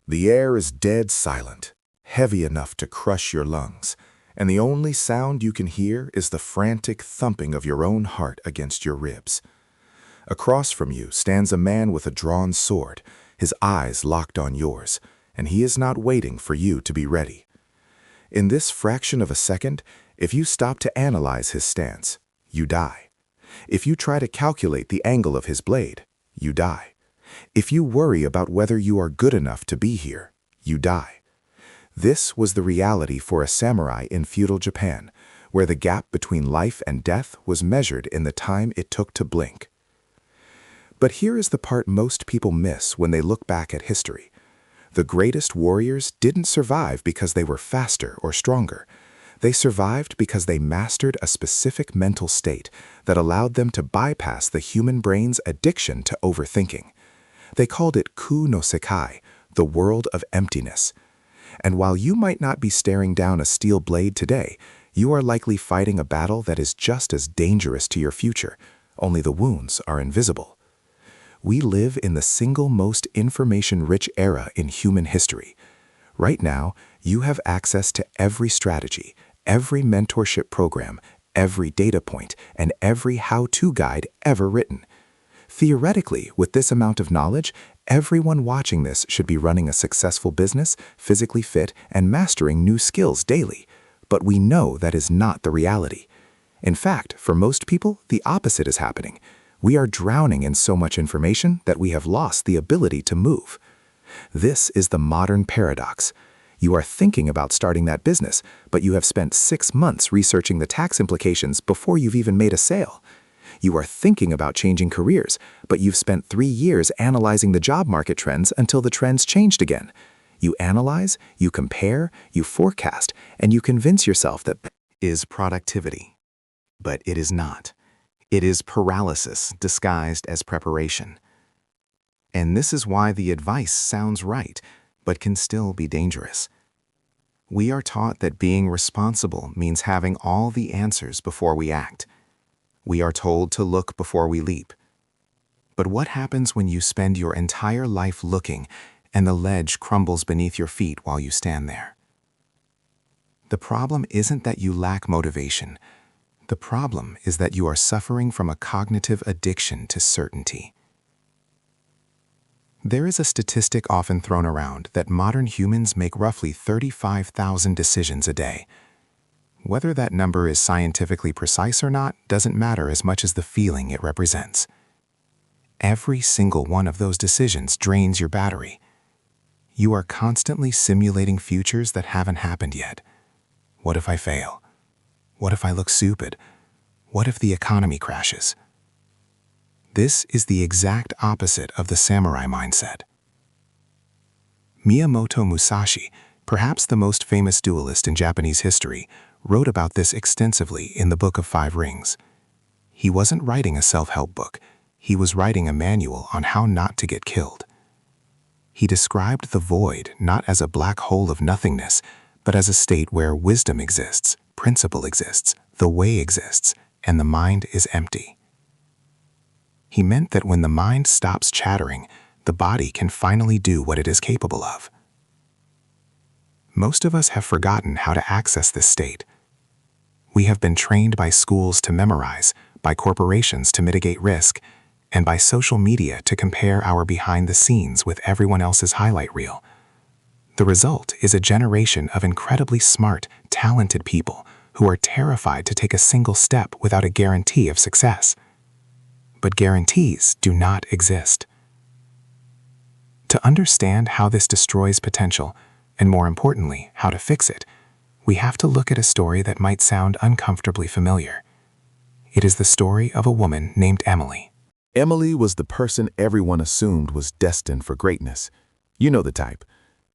The air is dead silent, heavy enough to crush your lungs, and the only sound you can hear is the frantic thumping of your own heart against your ribs. Across from you stands a man with a drawn sword, his eyes locked on yours, and he is not waiting for you to be ready. In this fraction of a second, if you stop to analyze his stance, you die. If you try to calculate the angle of his blade, you die. If you worry about whether you are good enough to be here, you die. This was the reality for a samurai in feudal Japan, where the gap between life and death was measured in the time it took to blink. But here is the part most people miss when they look back at history. The greatest warriors didn't survive because they were faster or stronger. They survived because they mastered a specific mental state that allowed them to bypass the human brain's addiction to overthinking. They called it ku no sekai, the world of emptiness. And while you might not be staring down a steel blade today, you are likely fighting a battle that is just as dangerous to your future, only the wounds are invisible. We live in the single most information-rich era in human history. Right now, you have access to every strategy, every mentorship program, every data point, and every how-to guide ever written. Theoretically, with this amount of knowledge, everyone watching this should be running a successful business, physically fit, and mastering new skills daily. But we know that is not the reality. In fact, for most people, the opposite is happening. We are drowning in so much information that we have lost the ability to move. This is the modern paradox. You are thinking about starting that business, but you have spent 6 months researching the tax implications before you've even made a sale. You are thinking about changing careers, but you've spent 3 years analyzing the job market trends until the trends changed again. You analyze, you compare, you forecast, and you convince yourself that is productivity. But it is not. It is paralysis disguised as preparation. And this is why the advice sounds right, but can still be dangerous. We are taught that being responsible means having all the answers before we act. We are told to look before we leap. But what happens when you spend your entire life looking and the ledge crumbles beneath your feet while you stand there? The problem isn't that you lack motivation. The problem is that you are suffering from a cognitive addiction to certainty. There is a statistic often thrown around that modern humans make roughly 35,000 decisions a day. Whether that number is scientifically precise or not doesn't matter as much as the feeling it represents. Every single one of those decisions drains your battery. You are constantly simulating futures that haven't happened yet. What if I fail? What if I look stupid? What if the economy crashes? This is the exact opposite of the samurai mindset. Miyamoto Musashi, perhaps the most famous duelist in Japanese history, wrote about this extensively in the Book of 5 Rings. He wasn't writing a self-help book. He was writing a manual on how not to get killed. He described the void not as a black hole of nothingness, but as a state where wisdom exists, principle exists, the way exists, and the mind is empty. He meant that when the mind stops chattering, the body can finally do what it is capable of. Most of us have forgotten how to access this state. We have been trained by schools to memorize, by corporations to mitigate risk, and by social media to compare our behind the scenes with everyone else's highlight reel. The result is a generation of incredibly smart, talented people who are terrified to take a single step without a guarantee of success. But guarantees do not exist. To understand how this destroys potential, and more importantly, how to fix it, we have to look at a story that might sound uncomfortably familiar. It is the story of a woman named Emily. Emily was the person everyone assumed was destined for greatness. You know the type.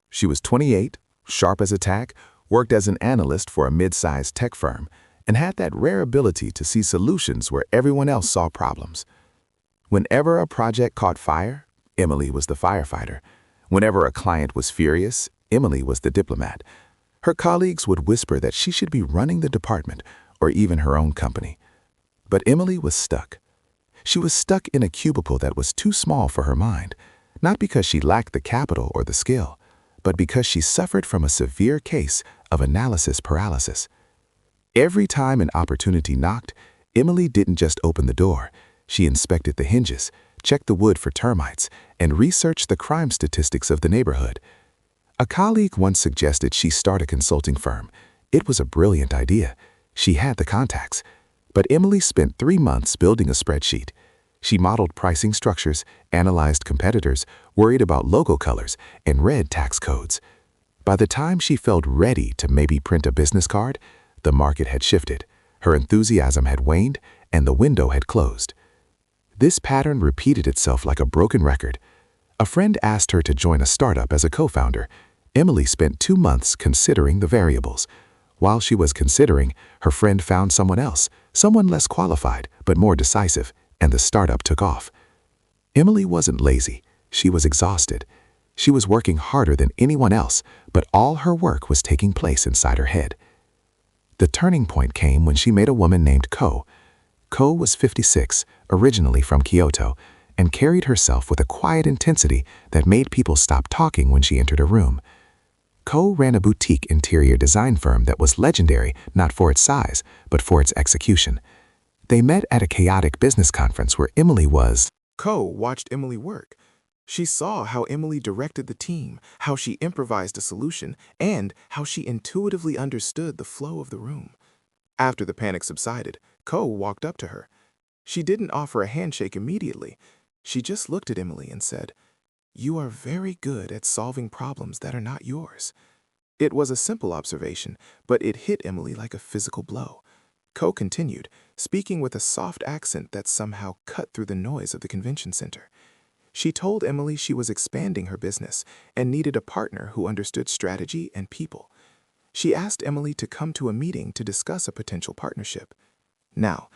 She was 28, sharp as a tack, worked as an analyst for a mid-sized tech firm, and had that rare ability to see solutions where everyone else saw problems. Whenever a project caught fire, Emily was the firefighter. Whenever a client was furious, Emily was the diplomat. Her colleagues would whisper that she should be running the department or even her own company. But Emily was stuck. She was stuck in a cubicle that was too small for her mind, not because she lacked the capital or the skill, but because she suffered from a severe case of analysis paralysis. Every time an opportunity knocked, Emily didn't just open the door. She inspected the hinges, checked the wood for termites, and researched the crime statistics of the neighborhood. A colleague once suggested she start a consulting firm. It was a brilliant idea. She had the contacts. But Emily spent 3 months building a spreadsheet. She modeled pricing structures, analyzed competitors, worried about logo colors, and read tax codes. By the time she felt ready to maybe print a business card, the market had shifted. Her enthusiasm had waned, and the window had closed. This pattern repeated itself like a broken record. A friend asked her to join a startup as a co-founder. Emily spent 2 months considering the variables. While she was considering, her friend found someone else, someone less qualified but more decisive, and the startup took off. Emily wasn't lazy. She was exhausted. She was working harder than anyone else, but all her work was taking place inside her head. The turning point came when she met a woman named Ko. Ko was 56, originally from Kyoto, and carried herself with a quiet intensity that made people stop talking when she entered a room. Ko ran a boutique interior design firm that was legendary not for its size, but for its execution. They met at a chaotic business conference where Emily was. Ko watched Emily work. She saw how Emily directed the team, how she improvised a solution, and how she intuitively understood the flow of the room. After the panic subsided, Ko walked up to her. She didn't offer a handshake immediately. She just looked at Emily and said, "You are very good at solving problems that are not yours." It was a simple observation, but it hit Emily like a physical blow. Ko continued, speaking with a soft accent that somehow cut through the noise of the convention center. She told Emily she was expanding her business and needed a partner who understood strategy and people. She asked Emily to come to a meeting to discuss a potential partnership. Now,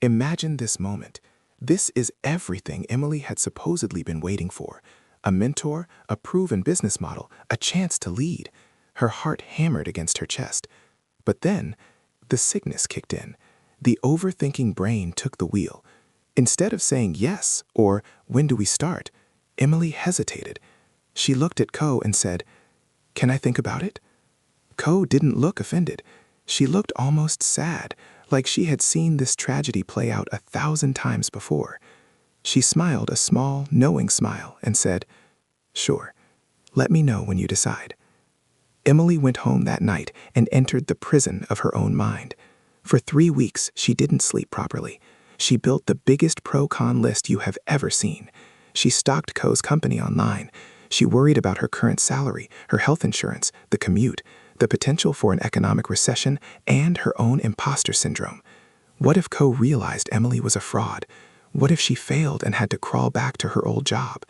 imagine this moment. This is everything Emily had supposedly been waiting for. A mentor, a proven business model, a chance to lead. Her heart hammered against her chest. But then, the sickness kicked in. The overthinking brain took the wheel. Instead of saying yes or when do we start, Emily hesitated. She looked at Ko and said, "Can I think about it?" Ko didn't look offended. She looked almost sad, like she had seen this tragedy play out 1,000 times before. She smiled a small, knowing smile and said, "Sure, let me know when you decide." Emily went home that night and entered the prison of her own mind. For 3 weeks, she didn't sleep properly. She built the biggest pro-con list you have ever seen. She stalked Ko's company online. She worried about her current salary, her health insurance, the commute, the potential for an economic recession, and her own imposter syndrome. What if Ko realized Emily was a fraud? What if she failed and had to crawl back to her old job?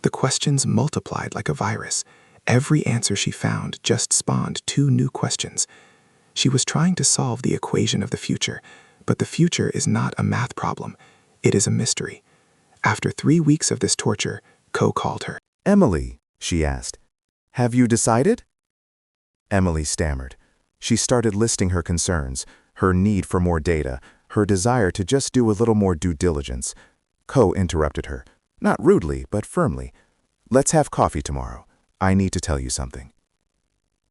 The questions multiplied like a virus. Every answer she found just spawned 2 new questions. She was trying to solve the equation of the future, but the future is not a math problem. It is a mystery. After 3 weeks of this torture, Ko called her. "Emily," she asked, "have you decided?" Emily stammered. She started listing her concerns, her need for more data, her desire to just do a little more due diligence. Ko interrupted her, not rudely, but firmly. "Let's have coffee tomorrow. I need to tell you something."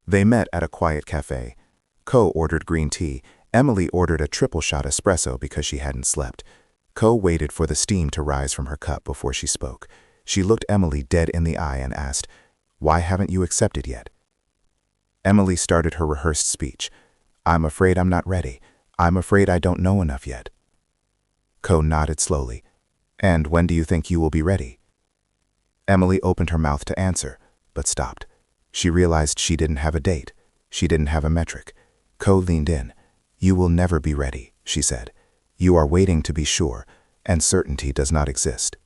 They met at a quiet cafe. Ko ordered green tea. Emily ordered a triple shot espresso because she hadn't slept. Ko waited for the steam to rise from her cup before she spoke. She looked Emily dead in the eye and asked, "Why haven't you accepted yet?" Emily started her rehearsed speech. "I'm afraid I'm not ready. I'm afraid I don't know enough yet." Ko nodded slowly. "And when do you think you will be ready?" Emily opened her mouth to answer, but stopped. She realized she didn't have a date. She didn't have a metric. Ko leaned in. "You will never be ready," she said. "You are waiting to be sure, and certainty does not exist."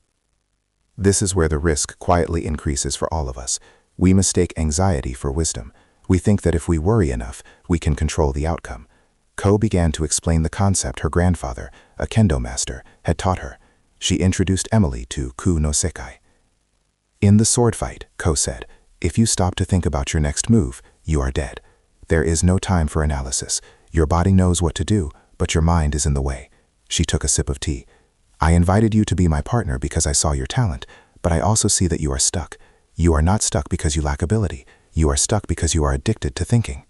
This is where the risk quietly increases for all of us. We mistake anxiety for wisdom. We think that if we worry enough, we can control the outcome. Ko began to explain the concept her grandfather, a kendo master, had taught her. She introduced Emily to Ku no Sekai. "In the sword fight," Ko said, "if you stop to think about your next move, you are dead. There is no time for analysis. Your body knows what to do, but your mind is in the way." She took a sip of tea. "I invited you to be my partner because I saw your talent, but I also see that you are stuck. You are not stuck because you lack ability. You are stuck because you are addicted to thinking.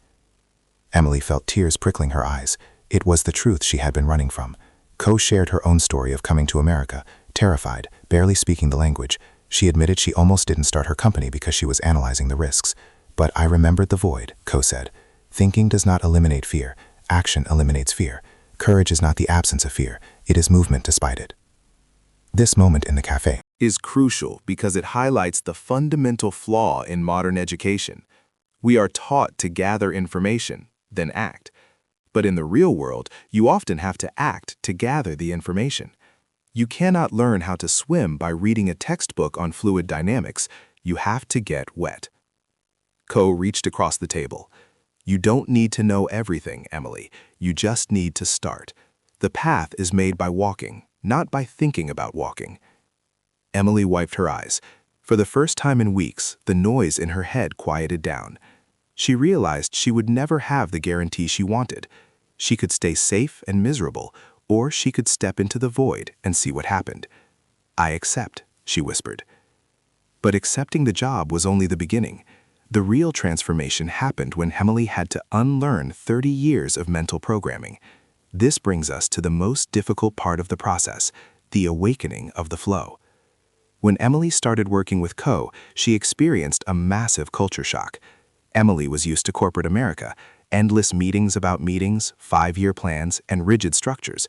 Emily felt tears prickling her eyes. It was the truth she had been running from. Ko shared her own story of coming to America, terrified, barely speaking the language. She admitted she almost didn't start her company because she was analyzing the risks. But I remembered the void, Ko said. Thinking does not eliminate fear. Action eliminates fear. Courage is not the absence of fear. It is movement despite it. This moment in the cafe is crucial because it highlights the fundamental flaw in modern education. We are taught to gather information, then act. But in the real world, you often have to act to gather the information. You cannot learn how to swim by reading a textbook on fluid dynamics. You have to get wet. Ko reached across the table. You don't need to know everything, Emily. You just need to start. The path is made by walking, not by thinking about walking. Emily wiped her eyes. For the first time in weeks, the noise in her head quieted down. She realized she would never have the guarantee she wanted. She could stay safe and miserable, or she could step into the void and see what happened. "I accept," she whispered. But accepting the job was only the beginning. The real transformation happened when Emily had to unlearn 30 years of mental programming. This brings us to the most difficult part of the process, the awakening of the flow. When Emily started working with Ko, she experienced a massive culture shock. Emily was used to corporate America, endless meetings about meetings, 5-year plans, and rigid structures.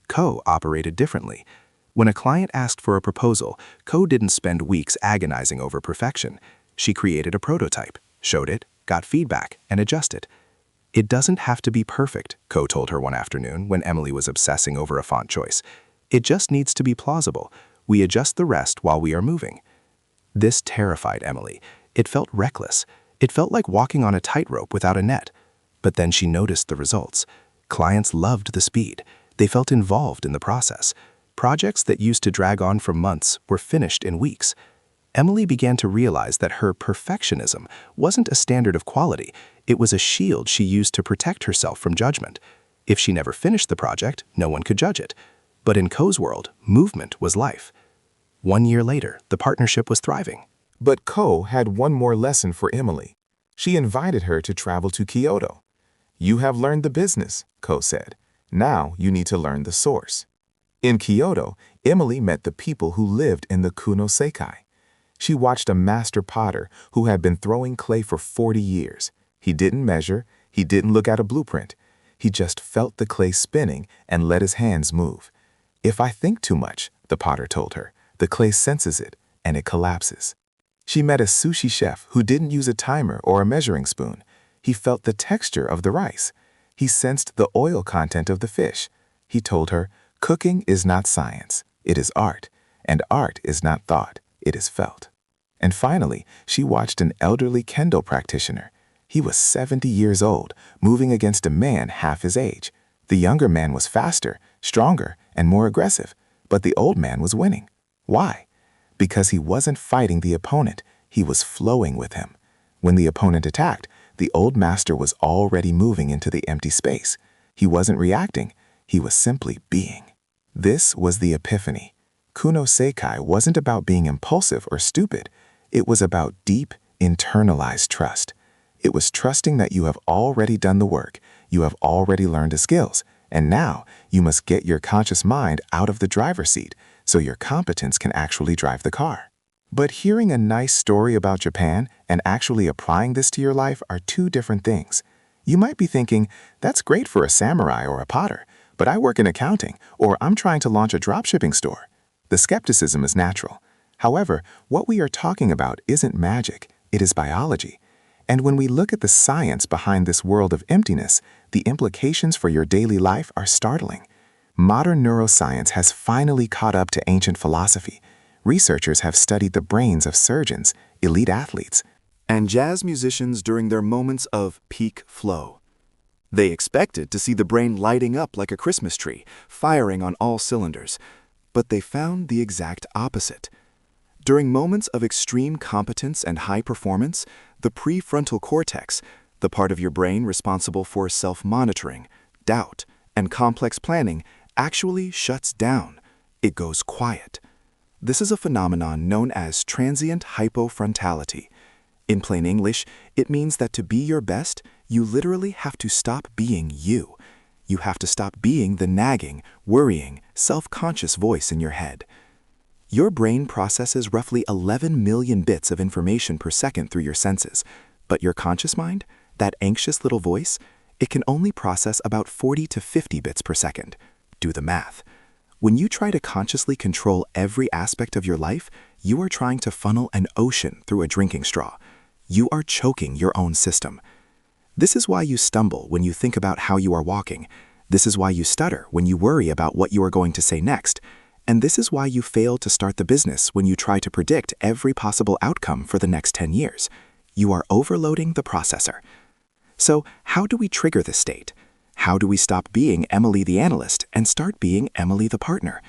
Ko operated differently. When a client asked for a proposal, Ko didn't spend weeks agonizing over perfection. She created a prototype, showed it, got feedback, and adjusted. "It doesn't have to be perfect," Ko told her one afternoon when Emily was obsessing over a font choice. "It just needs to be plausible. We adjust the rest while we are moving." This terrified Emily. It felt reckless. It felt like walking on a tightrope without a net. But then she noticed the results. Clients loved the speed. They felt involved in the process. Projects that used to drag on for months were finished in weeks. Emily began to realize that her perfectionism wasn't a standard of quality. It was a shield she used to protect herself from judgment. If she never finished the project, no one could judge it. But in Ko's world, movement was life. 1 year later, the partnership was thriving. But Ko had one more lesson for Emily. She invited her to travel to Kyoto. "You have learned the business," Ko said. "Now you need to learn the source." In Kyoto, Emily met the people who lived in the Kuno Sekai. She watched a master potter who had been throwing clay for 40 years. He didn't measure, he didn't look at a blueprint. He just felt the clay spinning and let his hands move. "If I think too much," the potter told her, "the clay senses it and it collapses." She met a sushi chef who didn't use a timer or a measuring spoon. He felt the texture of the rice. He sensed the oil content of the fish. He told her, "Cooking is not science, it is art, and art is not thought, it is felt." And finally, she watched an elderly kendo practitioner. He was 70 years old, moving against a man half his age. The younger man was faster, stronger, and more aggressive, but the old man was winning. Why? Because he wasn't fighting the opponent, he was flowing with him. When the opponent attacked, the old master was already moving into the empty space. He wasn't reacting, he was simply being. This was the epiphany. Kuno Sekai wasn't about being impulsive or stupid. It was about deep, internalized trust. It was trusting that you have already done the work, you have already learned the skills, and now you must get your conscious mind out of the driver's seat so your competence can actually drive the car. But hearing a nice story about Japan and actually applying this to your life are two different things. You might be thinking, "That's great for a samurai or a potter, but I work in accounting, or I'm trying to launch a dropshipping store." The skepticism is natural. However, what we are talking about isn't magic, it is biology. And when we look at the science behind this world of emptiness, the implications for your daily life are startling. Modern neuroscience has finally caught up to ancient philosophy. Researchers have studied the brains of surgeons, elite athletes, and jazz musicians during their moments of peak flow. They expected to see the brain lighting up like a Christmas tree, firing on all cylinders, but they found the exact opposite. During moments of extreme competence and high performance, the prefrontal cortex, the part of your brain responsible for self-monitoring, doubt, and complex planning, actually shuts down. It goes quiet. This is a phenomenon known as transient hypofrontality. In plain English, it means that to be your best, you literally have to stop being you. You have to stop being the nagging, worrying, self-conscious voice in your head. Your brain processes roughly 11 million bits of information per second through your senses, but your conscious mind, that anxious little voice, it can only process about 40 to 50 bits per second. Do the math. When you try to consciously control every aspect of your life, you are trying to funnel an ocean through a drinking straw. You are choking your own system. This is why you stumble when you think about how you are walking. This is why you stutter when you worry about what you are going to say next. And this is why you fail to start the business when you try to predict every possible outcome for the next 10 years. You are overloading the processor. So, how do we trigger this state? How do we stop being Emily the analyst and start being Emily the partner?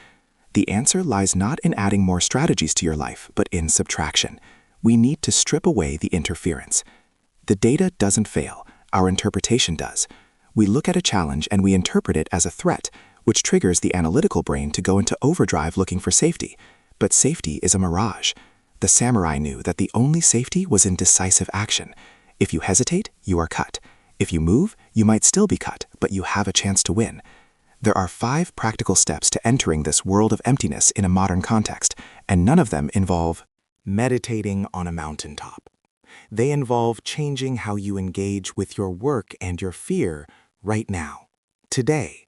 The answer lies not in adding more strategies to your life, but in subtraction. We need to strip away the interference. The data doesn't fail. Our interpretation does. We look at a challenge and we interpret it as a threat, which triggers the analytical brain to go into overdrive looking for safety. But safety is a mirage. The samurai knew that the only safety was in decisive action. If you hesitate, you are cut. If you move, you might still be cut, but you have a chance to win. There are 5 practical steps to entering this world of emptiness in a modern context, and none of them involve meditating on a mountaintop. They involve changing how you engage with your work and your fear right now, today.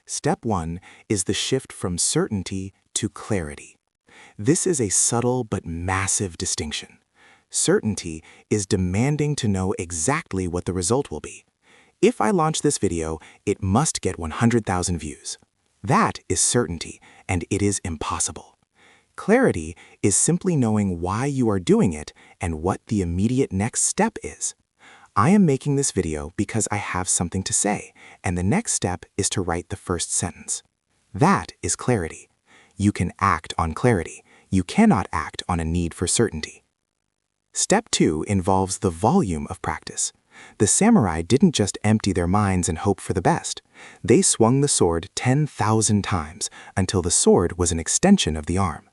Step 1 is the shift from certainty to clarity. This is a subtle but massive distinction. Certainty is demanding to know exactly what the result will be. If I launch this video, it must get 100,000 views. That is certainty, and it is impossible. Clarity is simply knowing why you are doing it and what the immediate next step is. I am making this video because I have something to say, and the next step is to write the first sentence. That is clarity. You can act on clarity. You cannot act on a need for certainty. Step 2 involves the volume of practice. The samurai didn't just empty their minds and hope for the best. They swung the sword 10,000 times until the sword was an extension of the arm.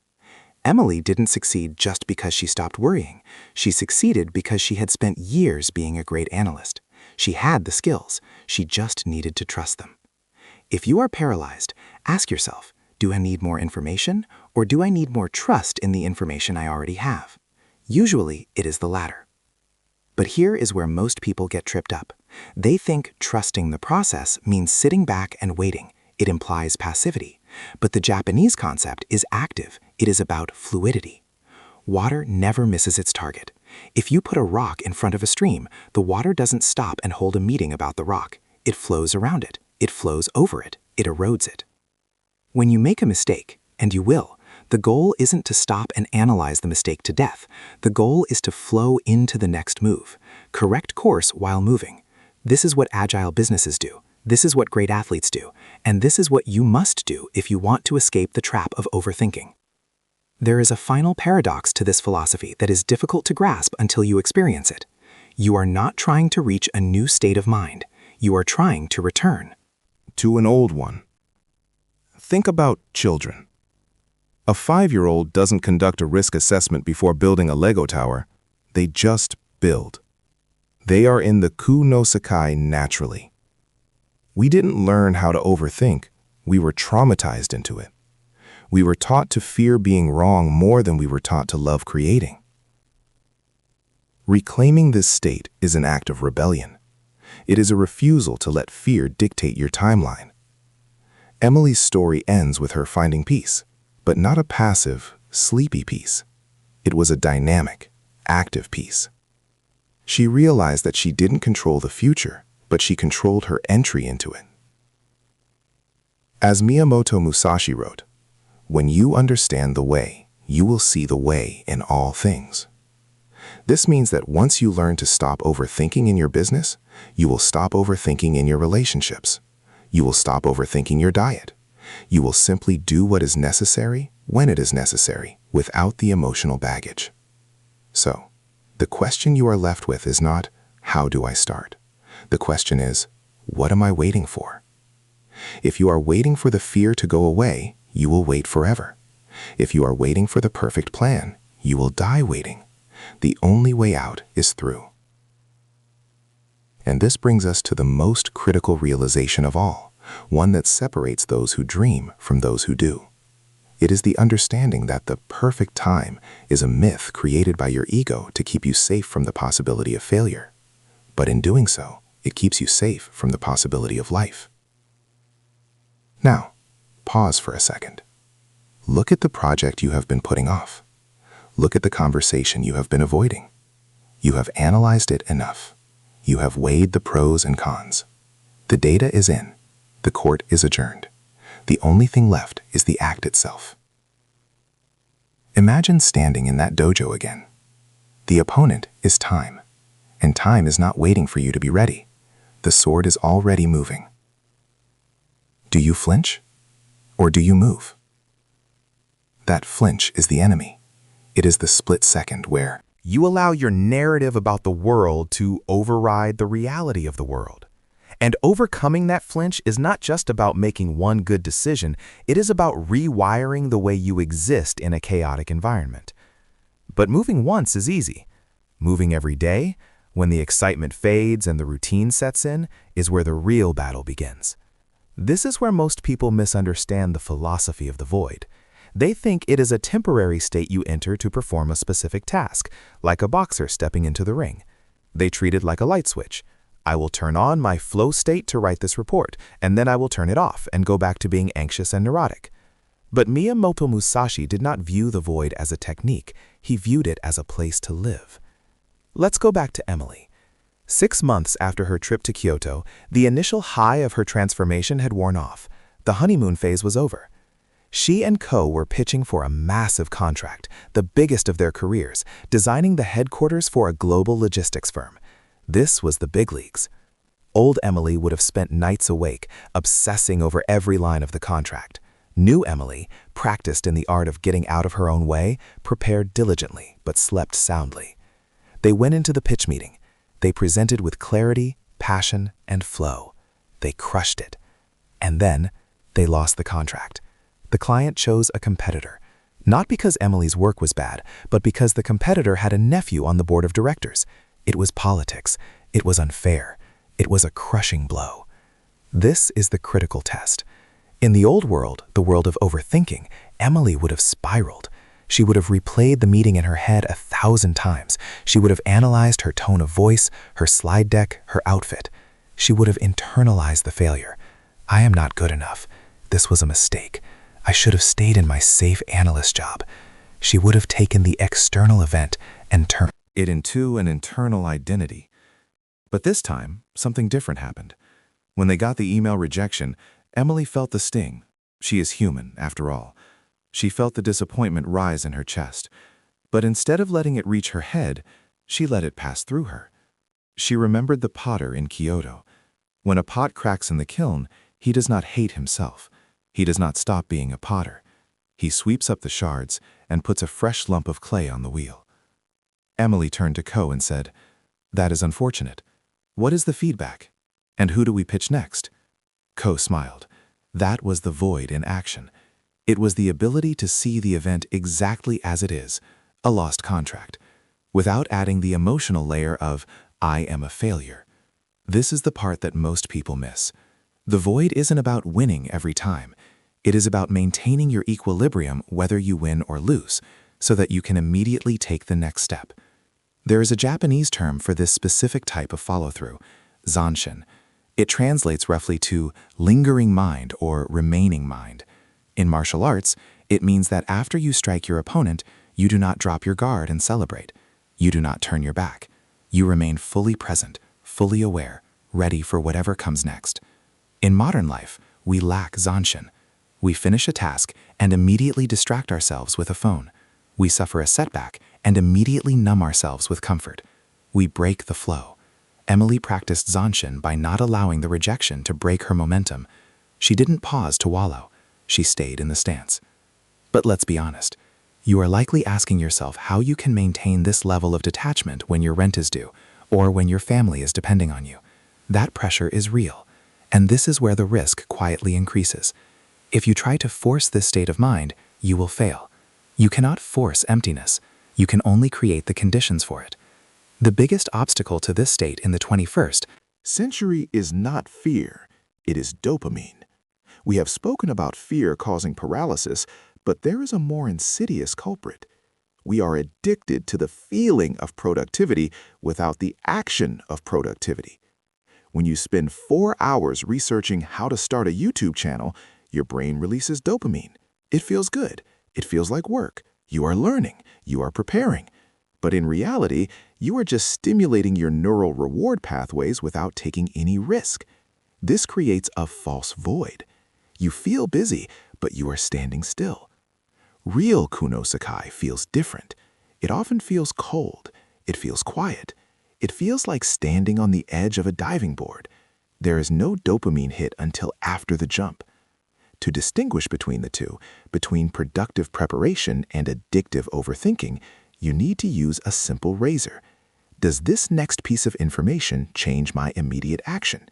Emily didn't succeed just because she stopped worrying. She succeeded because she had spent years being a great analyst. She had the skills. She just needed to trust them. If you are paralyzed, ask yourself, do I need more information, or do I need more trust in the information I already have? Usually, it is the latter. But here is where most people get tripped up. They think trusting the process means sitting back and waiting. It implies passivity. But the Japanese concept is active. It is about fluidity. Water never misses its target. If you put a rock in front of a stream, the water doesn't stop and hold a meeting about the rock. It flows around it. It flows over it. It erodes it. When you make a mistake, and you will, the goal isn't to stop and analyze the mistake to death. The goal is to flow into the next move. Correct course while moving. This is what agile businesses do. This is what great athletes do. And this is what you must do if you want to escape the trap of overthinking. There is a final paradox to this philosophy that is difficult to grasp until you experience it. You are not trying to reach a new state of mind. You are trying to return to an old one. Think about children. A 5-year-old doesn't conduct a risk assessment before building a Lego tower. They just build. They are in the ku no sakai naturally. We didn't learn how to overthink. We were traumatized into it. We were taught to fear being wrong more than we were taught to love creating. Reclaiming this state is an act of rebellion. It is a refusal to let fear dictate your timeline. Emily's story ends with her finding peace, but not a passive, sleepy peace. It was a dynamic, active peace. She realized that she didn't control the future, but she controlled her entry into it. As Miyamoto Musashi wrote, "When you understand the way, you will see the way in all things." This means that once you learn to stop overthinking in your business, you will stop overthinking in your relationships. You will stop overthinking your diet. You will simply do what is necessary when it is necessary, without the emotional baggage. So, the question you are left with is not, how do I start? The question is, what am I waiting for? If you are waiting for the fear to go away, you will wait forever. If you are waiting for the perfect plan, you will die waiting. The only way out is through. And this brings us to the most critical realization of all, one that separates those who dream from those who do. It is the understanding that the perfect time is a myth created by your ego to keep you safe from the possibility of failure. But in doing so, it keeps you safe from the possibility of life. Now, pause for a second. Look at the project you have been putting off. Look at the conversation you have been avoiding. You have analyzed it enough. You have weighed the pros and cons. The data is in. The court is adjourned. The only thing left is the act itself. Imagine standing in that dojo again. The opponent is time, and time is not waiting for you to be ready. The sword is already moving. Do you flinch, or do you move? That flinch is the enemy. It is the split second where you allow your narrative about the world to override the reality of the world. And overcoming that flinch is not just about making one good decision, it is about rewiring the way you exist in a chaotic environment. But moving once is easy. Moving every day, when the excitement fades and the routine sets in, is where the real battle begins. This is where most people misunderstand the philosophy of the void. They think it is a temporary state you enter to perform a specific task, like a boxer stepping into the ring. They treat it like a light switch. I will turn on my flow state to write this report, and then I will turn it off and go back to being anxious and neurotic. But Miyamoto Musashi did not view the void as a technique. He viewed it as a place to live. Let's go back to Emily. 6 months after her trip to Kyoto, the initial high of her transformation had worn off. The honeymoon phase was over. She and Co. were pitching for a massive contract, the biggest of their careers, designing the headquarters for a global logistics firm. This was the big leagues. Old Emily would have spent nights awake, obsessing over every line of the contract. New Emily, practiced in the art of getting out of her own way, prepared diligently but slept soundly. They went into the pitch meeting. They presented with clarity, passion, and flow. They crushed it. And then they lost the contract. The client chose a competitor, not because Emily's work was bad, but because the competitor had a nephew on the board of directors. It was politics. It was unfair. It was a crushing blow. This is the critical test. In the old world, the world of overthinking, Emily would have spiraled. She would have replayed the meeting in her head 1,000 times. She would have analyzed her tone of voice, her slide deck, her outfit. She would have internalized the failure. I am not good enough. This was a mistake. I should have stayed in my safe analyst job. She would have taken the external event and turned it into an internal identity. But this time, something different happened. When they got the email rejection, Emily felt the sting. She is human, after all. She felt the disappointment rise in her chest. But instead of letting it reach her head, she let it pass through her. She remembered the potter in Kyoto. When a pot cracks in the kiln, he does not hate himself. He does not stop being a potter. He sweeps up the shards and puts a fresh lump of clay on the wheel. Emily turned to Co and said, "That is unfortunate. What is the feedback? And who do we pitch next?" Co smiled. That was the void in action. It was the ability to see the event exactly as it is, a lost contract, without adding the emotional layer of, "I am a failure." This is the part that most people miss. The void isn't about winning every time. It is about maintaining your equilibrium whether you win or lose, so that you can immediately take the next step. There is a Japanese term for this specific type of follow-through, zanshin. It translates roughly to lingering mind or remaining mind. In martial arts, it means that after you strike your opponent, you do not drop your guard and celebrate. You do not turn your back. You remain fully present, fully aware, ready for whatever comes next. In modern life, we lack zanshin. We finish a task and immediately distract ourselves with a phone. We suffer a setback and immediately numb ourselves with comfort. We break the flow. Emily practiced zanshin by not allowing the rejection to break her momentum. She didn't pause to wallow. She stayed in the stance. But let's be honest. You are likely asking yourself how you can maintain this level of detachment when your rent is due, or when your family is depending on you. That pressure is real, and this is where the risk quietly increases. If you try to force this state of mind, you will fail. You cannot force emptiness. You can only create the conditions for it. The biggest obstacle to this state in the 21st century is not fear, it is dopamine. We have spoken about fear causing paralysis, but there is a more insidious culprit. We are addicted to the feeling of productivity without the action of productivity. When you spend 4 hours researching how to start a YouTube channel, your brain releases dopamine. It feels good. It feels like work. You are learning. You are preparing. But in reality, you are just stimulating your neural reward pathways without taking any risk. This creates a false void. You feel busy, but you are standing still. Real Kuno Sakai feels different. It often feels cold. It feels quiet. It feels like standing on the edge of a diving board. There is no dopamine hit until after the jump. To distinguish between the two, between productive preparation and addictive overthinking, you need to use a simple razor. Does this next piece of information change my immediate action?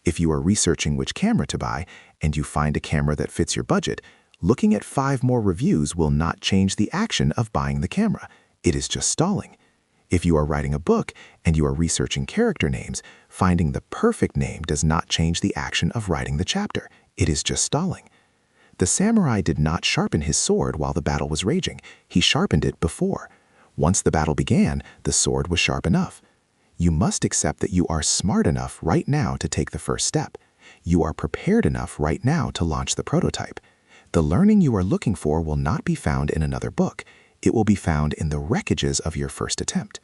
If you are researching which camera to buy and you find a camera that fits your budget, looking at 5 more reviews will not change the action of buying the camera. It is just stalling. If you are writing a book and you are researching character names, finding the perfect name does not change the action of writing the chapter. It is just stalling. The samurai did not sharpen his sword while the battle was raging. He sharpened it before. Once the battle began, the sword was sharp enough. You must accept that you are smart enough right now to take the first step. You are prepared enough right now to launch the prototype. The learning you are looking for will not be found in another book. It will be found in the wreckages of your first attempt.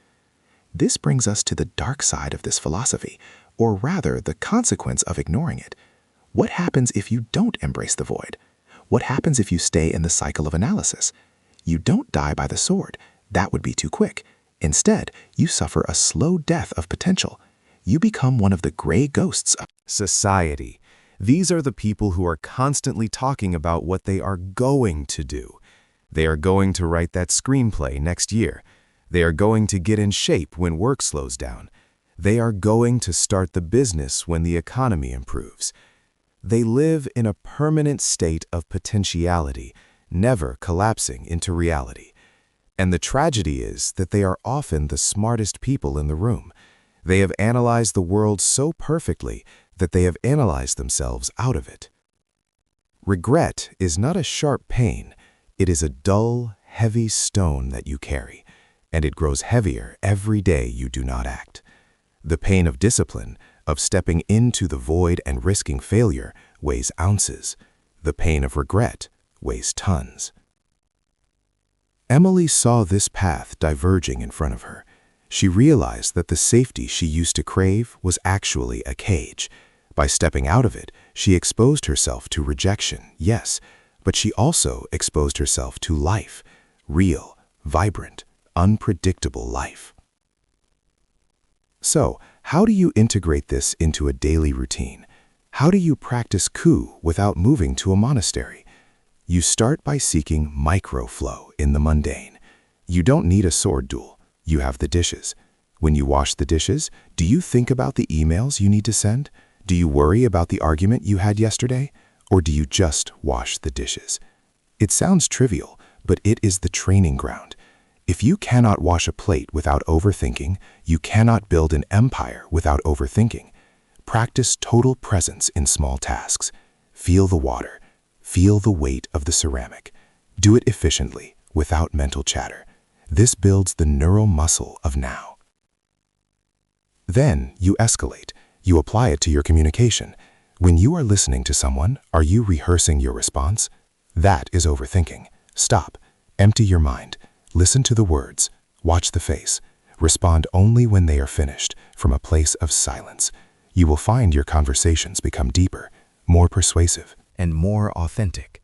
This brings us to the dark side of this philosophy, or rather the consequence of ignoring it. What happens if you don't embrace the void? What happens if you stay in the cycle of analysis? You don't die by the sword. That would be too quick. Instead, you suffer a slow death of potential. You become one of the gray ghosts of Society. These are the people who are constantly talking about what they are going to do. They are going to write that screenplay next year. They are going to get in shape when work slows down. They are going to start the business when the economy improves. They live in a permanent state of potentiality, never collapsing into reality. And the tragedy is that they are often the smartest people in the room. They have analyzed the world so perfectly that they have analyzed themselves out of it. Regret is not a sharp pain. It is a dull, heavy stone that you carry, and it grows heavier every day you do not act. The pain of discipline, of stepping into the void and risking failure, weighs ounces. The pain of regret weighs tons. Emily saw this path diverging in front of her. She realized that the safety she used to crave was actually a cage. By stepping out of it, she exposed herself to rejection, yes, but she also exposed herself to life, real, vibrant, unpredictable life. So, how do you integrate this into a daily routine? How do you practice Ku without moving to a monastery? You start by seeking microflow in the mundane. You don't need a sword duel. You have the dishes. When you wash the dishes, do you think about the emails you need to send? Do you worry about the argument you had yesterday? Or do you just wash the dishes? It sounds trivial, but it is the training ground. If you cannot wash a plate without overthinking, you cannot build an empire without overthinking. Practice total presence in small tasks. Feel the water. Feel the weight of the ceramic. Do it efficiently, without mental chatter. This builds the neural muscle of now. Then you escalate. You apply it to your communication. When you are listening to someone, are you rehearsing your response? That is overthinking. Stop. Empty your mind. Listen to the words. Watch the face. Respond only when they are finished, from a place of silence. You will find your conversations become deeper, more persuasive, and more authentic.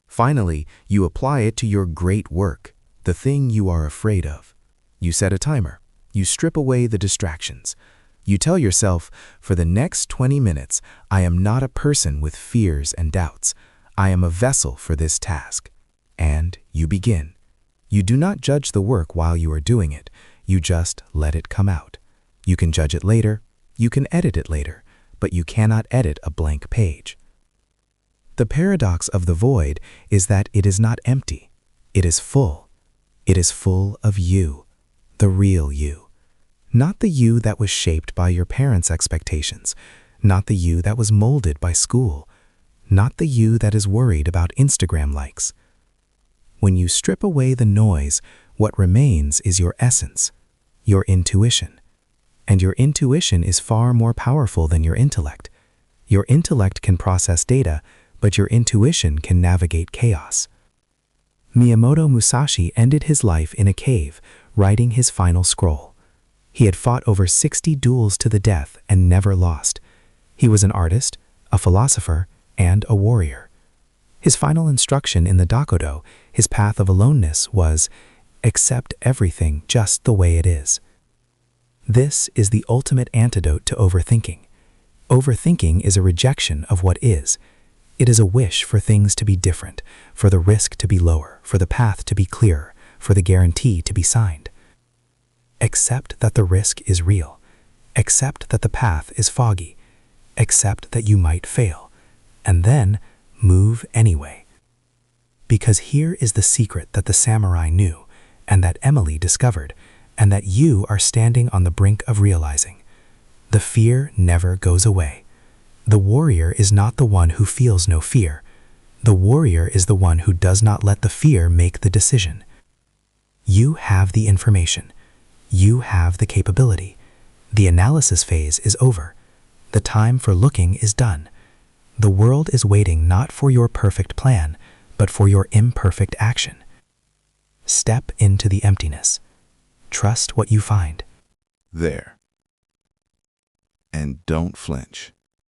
Finally, you apply it to your great work, the thing you are afraid of. You set a timer. You strip away the distractions. You tell yourself, for the next 20 minutes, I am not a person with fears and doubts. I am a vessel for this task. And you begin. You do not judge the work while you are doing it. You just let it come out. You can judge it later. You can edit it later. But you cannot edit a blank page. The paradox of the void is that it is not empty. It is full. It is full of you, the real you. Not the you that was shaped by your parents' expectations, not the you that was molded by school, not the you that is worried about Instagram likes. When you strip away the noise, what remains is your essence, your intuition. And your intuition is far more powerful than your intellect. Your intellect can process data, but your intuition can navigate chaos. Miyamoto Musashi ended his life in a cave, writing his final scroll. He had fought over 60 duels to the death and never lost. He was an artist, a philosopher, and a warrior. His final instruction in the dojo, his path of aloneness, was, accept everything just the way it is. This is the ultimate antidote to overthinking. Overthinking is a rejection of what is. It is a wish for things to be different, for the risk to be lower, for the path to be clearer, for the guarantee to be signed. Accept that the risk is real. Accept that the path is foggy. Accept that you might fail. And then move anyway. Because here is the secret that the samurai knew, and that Emily discovered, and that you are standing on the brink of realizing. The fear never goes away. The warrior is not the one who feels no fear. The warrior is the one who does not let the fear make the decision. You have the information. You have the capability. The analysis phase is over. The time for looking is done. The world is waiting not for your perfect plan, but for your imperfect action. Step into the emptiness. Trust what you find. There. And don't flinch.